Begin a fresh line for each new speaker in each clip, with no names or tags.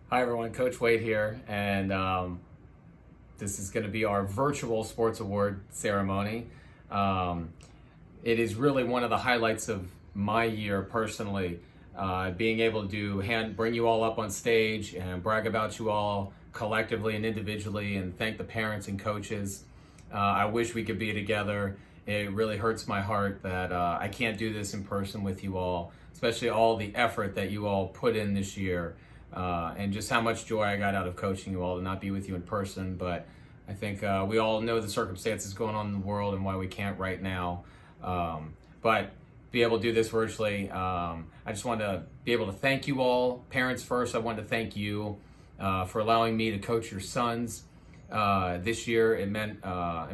Hi everyone, Coach Wade here, and this is going to be our virtual sports award ceremony. Um, it is really one of the highlights of my year personally, being able to bring you all up on stage and brag about you all collectively and individually, and thank the parents and coaches. I wish we could be together. It really hurts my heart that I can't do this in person with you all, especially all the effort that you all put in this year. And just how much joy I got out of coaching you all to not be with you in person. But I think we all know the circumstances going on in the world and why we can't right now. But be able to do this virtually. I just want to be able to thank you all. Parents first, I want to thank you for allowing me to coach your sons this year. It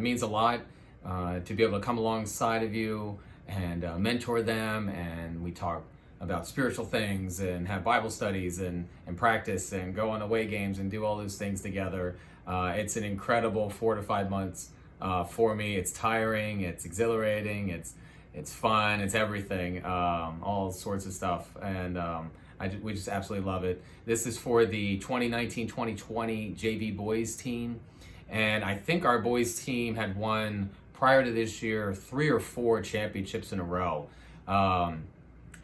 means a lot to be able to come alongside of you and mentor them, and we talk about spiritual things and have Bible studies and practice and go on away games and do all those things together. It's an incredible 4 to 5 months for me. It's tiring, it's exhilarating, it's fun, it's everything, all sorts of stuff. And we just absolutely love it. This is for the 2019-2020 JV Boys team. And I think our boys team had won prior to this year 3 or 4 championships in a row.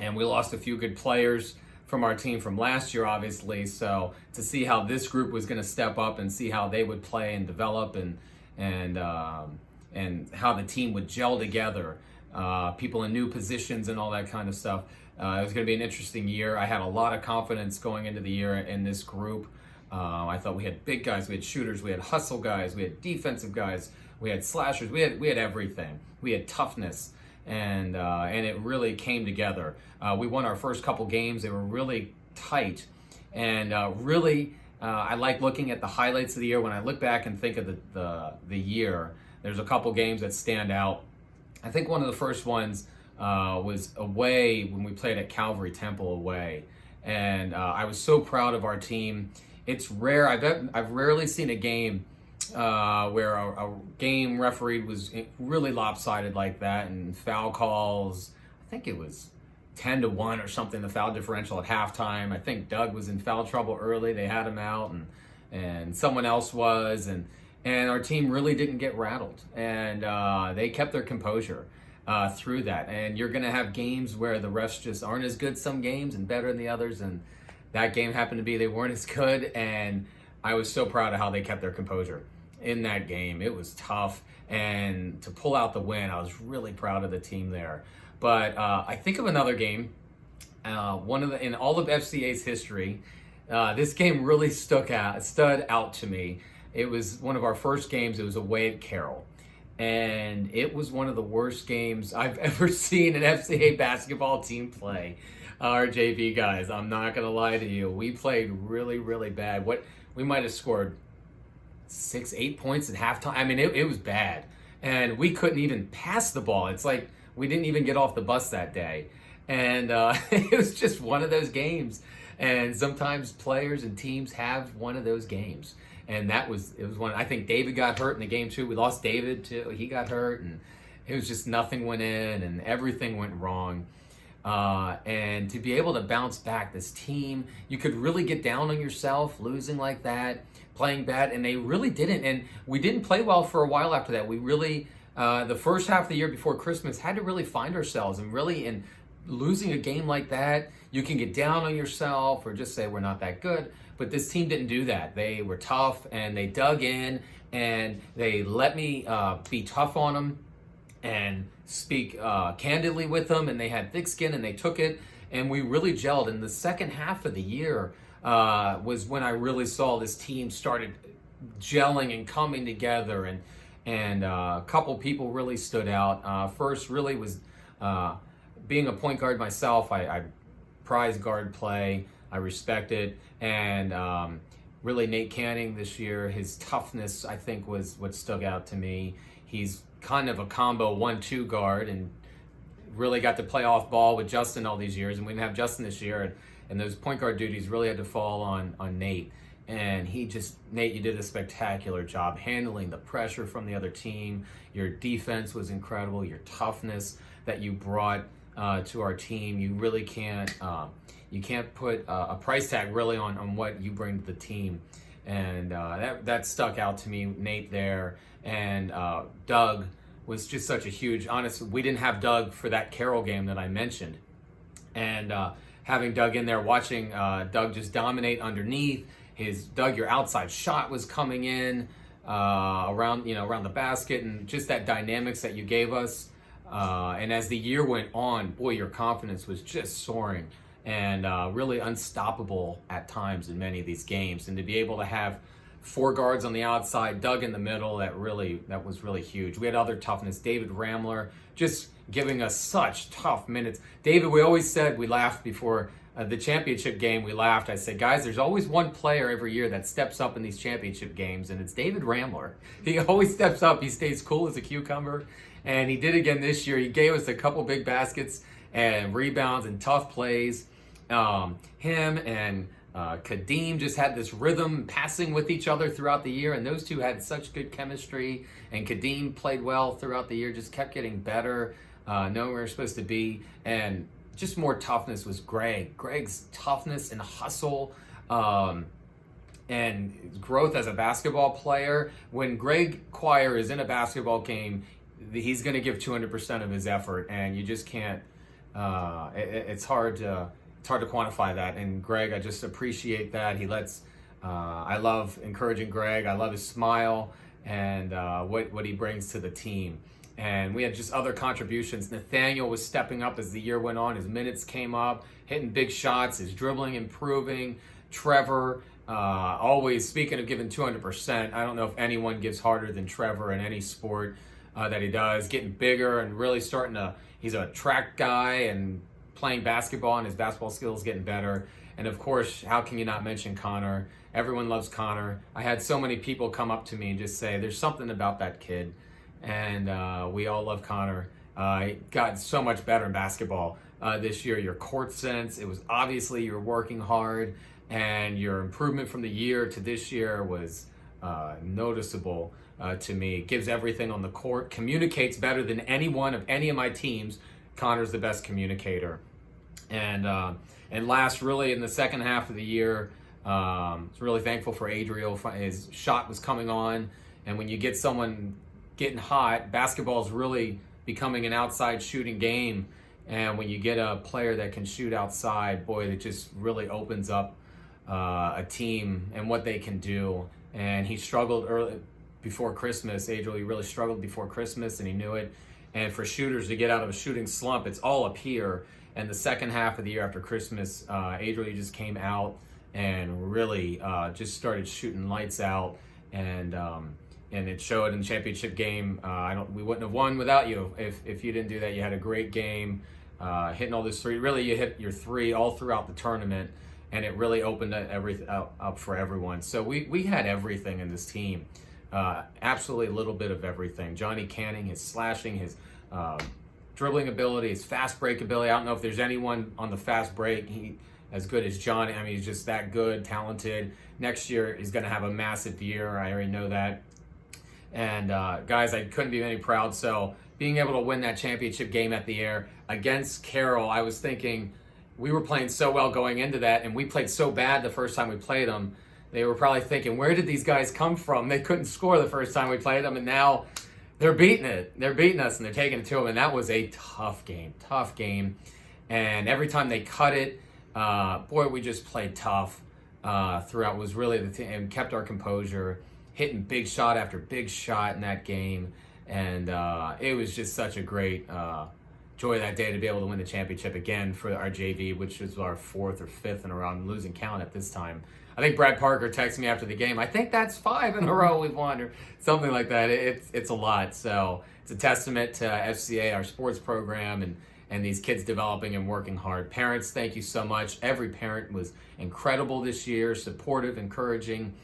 And we lost a few good players from our team from last year, obviously. So to see how this group was going to step up and see how they would play and develop and how the team would gel together, people in new positions and all that kind of stuff. It was going to be an interesting year. I had a lot of confidence going into the year in this group. I thought we had big guys, we had shooters, we had hustle guys, we had defensive guys, we had slashers, we had everything. We had toughness. And it really came together. We won our first couple games. They were really tight, and I like looking at the highlights of the year. When I look back and think of the year, there's a couple games that stand out. I think one of the first ones was away when we played at Calvary Temple away, and I was so proud of our team. It's rare. I've rarely seen a game where a game referee was really lopsided like that, and foul calls. I think it was 10-1 or something, the foul differential at halftime. I think Doug was in foul trouble early. They had him out, and someone else was, and our team really didn't get rattled, and they kept their composure through that. And you're going to have games where the refs just aren't as good some games and better than the others, and that game happened to be they weren't as good, and I was so proud of how they kept their composure in that game. It was tough, and to pull out the win, I was really proud of the team there. But I think of another game, in all of FCA's history, this game really stood out to me. It was one of our first games. It was away at Carroll, and it was one of the worst games I've ever seen an FCA basketball team play. Our JV guys, I'm not gonna lie to you, we played really, really bad. We might have scored 6-8 points at halftime. I mean, it was bad, and we couldn't even pass the ball. It's like we didn't even get off the bus that day, and it was just one of those games. And sometimes players and teams have one of those games, and it was one. I think David got hurt in the game too. We lost David too. He got hurt, and it was just nothing went in, and everything went wrong. And to be able to bounce back, this team, you could really get down on yourself losing like that, playing bad, and they really didn't. And we didn't play well for a while after that. We really, the first half of the year before Christmas, had to really find ourselves, and really in losing a game like that, you can get down on yourself or just say we're not that good. But this team didn't do that. They were tough, and they dug in, and they let me be tough on them and speak candidly with them, and they had thick skin, and they took it, and we really gelled. And the second half of the year was when I really saw this team started gelling and coming together, and a couple people really stood out. First really was being a point guard myself. I prize guard play. I respect it, and really Nate Canning this year, his toughness I think was what stuck out to me. He's kind of a combo 1-2 guard, and really got to play off ball with Justin all these years, and we didn't have Justin this year, and those point guard duties really had to fall on Nate. And Nate, you did a spectacular job handling the pressure from the other team. Your defense was incredible. Your toughness that you brought to our team, you really can't you can't put a price tag really on what you bring to the team. And that stuck out to me, Nate there. And Doug was just such a huge, honestly, we didn't have Doug for that Carroll game that I mentioned. And having Doug in there, watching Doug just dominate underneath. Doug, your outside shot was coming in around the basket, and just that dynamics that you gave us. And as the year went on, boy, your confidence was just soaring and really unstoppable at times in many of these games. And to be able to have 4 guards on the outside, Doug in the middle, that was really huge. We had other toughness. David Ramler just giving us such tough minutes. David, we always said, we laughed before the championship game, we laughed. I said, guys, there's always one player every year that steps up in these championship games, and it's David Ramler. He always steps up. He stays cool as a cucumber, and he did again this year. He gave us a couple big baskets and rebounds and tough plays. Him and Kadeem just had this rhythm passing with each other throughout the year, and those two had such good chemistry, and Kadeem played well throughout the year, just kept getting better, knowing where we were supposed to be, and just more toughness was Greg. Greg's toughness and hustle and growth as a basketball player. When Greg Quire is in a basketball game, he's going to give 200% of his effort, and you just can't, it's hard to quantify that. And Greg, I just appreciate that. I love encouraging Greg. I love his smile and what he brings to the team. And we had just other contributions. Nathaniel was stepping up as the year went on. His minutes came up, hitting big shots, his dribbling improving. Trevor, always, speaking of giving 200%, I don't know if anyone gives harder than Trevor in any sport that he does. Getting bigger and really he's a track guy and playing basketball, and his basketball skills getting better. And of course, how can you not mention Connor? Everyone loves Connor. I had so many people come up to me and just say, there's something about that kid. And we all love Connor. He got so much better in basketball this year. Your court sense, it was obviously you're working hard, and your improvement from the year to this year was noticeable to me. It gives everything on the court, communicates better than any of my teams. Connor's the best communicator. And last, really, in the second half of the year, I was really thankful for Adriel. His shot was coming on, and when you get someone getting hot, basketball is really becoming an outside shooting game. And when you get a player that can shoot outside, boy, it just really opens up a team and what they can do. And he struggled early before Christmas. Adriel, he really struggled before Christmas, and he knew it. And for shooters to get out of a shooting slump, it's all up here. And the second half of the year after Christmas, Adriel just came out and really just started shooting lights out. And it showed in the championship game. We wouldn't have won without you if you didn't do that. You had a great game, hitting all those 3. Really, you hit your 3 all throughout the tournament, and it really opened everything up for everyone. So we had everything in this team. Absolutely a little bit of everything. Johnny Canning, his slashing, his dribbling ability, his fast break ability. I don't know if there's anyone on the fast break as good as Johnny. I mean, he's just that good, talented. Next year, he's going to have a massive year. I already know that. And guys, I couldn't be any proud. So being able to win that championship game at the Air against Carroll, I was thinking we were playing so well going into that, and we played so bad the first time we played them. They were probably thinking, where did these guys come from? They couldn't score the first time we played them, and now they're beating it. They're beating us, and they're taking it to them. And that was a tough game. And every time they cut it, boy, we just played tough throughout. Was really the team, and kept our composure, hitting big shot after big shot in that game. And it was just such a great joy that day to be able to win the championship again for our JV, which was our 4th or 5th in a row. I'm losing count at this time. I think Brad Parker texted me after the game, I think that's 5 in a row we've won, or something like that. It's a lot. So it's a testament to FCA, our sports program, and these kids developing and working hard. Parents, thank you so much. Every parent was incredible this year, supportive, encouraging,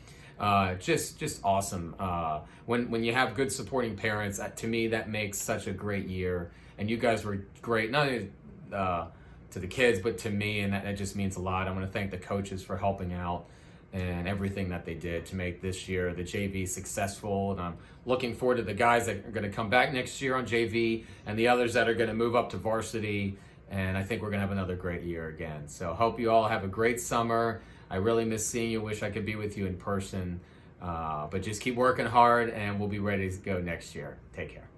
just awesome. When you have good supporting parents, to me, that makes such a great year. And you guys were great, not only to the kids, but to me, and that just means a lot. I want to thank the coaches for helping out and everything that they did to make this year, the JV, successful. And I'm looking forward to the guys that are going to come back next year on JV, and the others that are going to move up to varsity and I think we're going to have another great year again. So hope you all have a great summer. I really miss seeing you. Wish I could be with you in person. But just keep working hard, and we'll be ready to go next year. Take care.